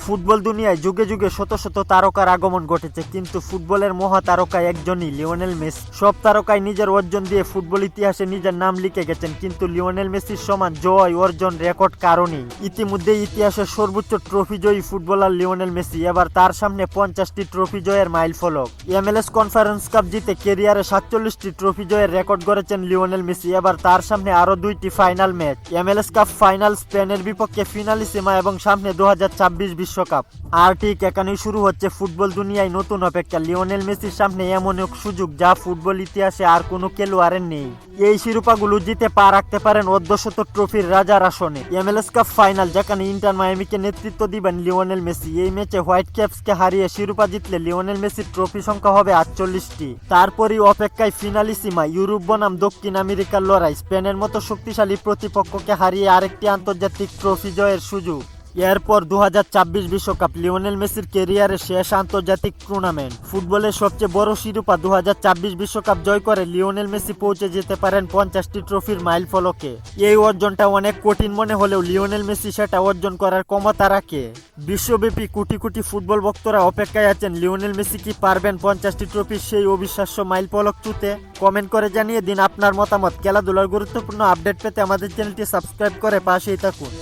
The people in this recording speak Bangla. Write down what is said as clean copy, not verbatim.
ফুটবল দুনিয়ায় যুগে যুগে শত শত তারকার আগমন ঘটেছে, কিন্তু ফুটবলের মহা তারকা একজনই, লিওনেল মেসি। সব তারকাই নিজের অর্জন দিয়ে ফুটবল ইতিহাসে নিজের নাম লিখে গেছেন, কিন্তু লিওনেল মেসির সমান জয় অর্জন রেকর্ড কারণই। ইতিমধ্যে ইতিহাসের সর্বোচ্চ ট্রফি জয়ী ফুটবলার লিওনেল মেসি, এবার তার সামনে 50টি ট্রফি জয়ের মাইল ফলক। MLS কনফারেন্স কাপ জিতে কেরিয়ারে 47টি ট্রফি জয়ের রেকর্ড গড়েছেন লিওনেল মেসি। এবার তার সামনে আরো 2টি final match, MLS cup final স্পেনের বিপক্ষে ফিনালিসিমা এবং সামনে 2026 বিশ্বকাপ। আর ঠিক এখানেই শুরু হচ্ছে ফুটবল দুনিয়ায় নতুন অপেক্ষা। লিওনেল মেসির সামনে এমন এক সুযোগ যা ফুটবল ইতিহাসে আর কোনো খেলোয়াড়ের নেই। এই শিরোপাগুলো জিতে পা রাখতে পারেন অর্ধশত ট্রফির রাজার আসনে। MLS কাপ ফাইনাল, যেখানে ইন্টার মায়ামিকে নেতৃত্ব দিবেন লিওনেল মেসি। এই ম্যাচে হোয়াইট ক্যাপসকে হারিয়ে শিরোপা জিতলে লিওনেল মেসির ট্রফি সংখ্যা হবে 48টি। তারপরই অপেক্ষায় ফিনালিসিমা, ইউরোপ বনাম দক্ষিণ আমেরিকার লড়াই। স্পেনের মতো শক্তিশালী প্রতিপক্ষকে হারিয়ে আরেকটি আন্তর্জাতিক ট্রফি জয়ের সুযোগ। এরপর 2026 বিশ্বকাপ, লিওনেল মেসির ক্যারিয়ারের শেষ আন্তর্জাতিক টুর্নামেন্ট। ফুটবলের সবচেয়ে বড় শিরোপা 2026 বিশ্বকাপ জয় করে লিওনেল মেসি পৌঁছে যেতে পারেন 50টি ট্রফির মাইল ফলকে। এই অর্জনটা অনেক কঠিন মনে হলেও লিওনেল মেসি সেটা অর্জন করার ক্ষমতা রাখে। বিশ্বব্যাপী কোটি কোটি ফুটবল ভক্তরা অপেক্ষায় আছেন, লিওনেল মেসি কি পারবেন 50টি ট্রফির সেই অবিশ্বাস্য মাইল ফলক ছুঁতে? কমেন্ট করে জানিয়ে দিন আপনার মতামত। খেলাধুলার গুরুত্বপূর্ণ আপডেট পেতে আমাদের চ্যানেলটি সাবস্ক্রাইব করে পাশেই থাকুন।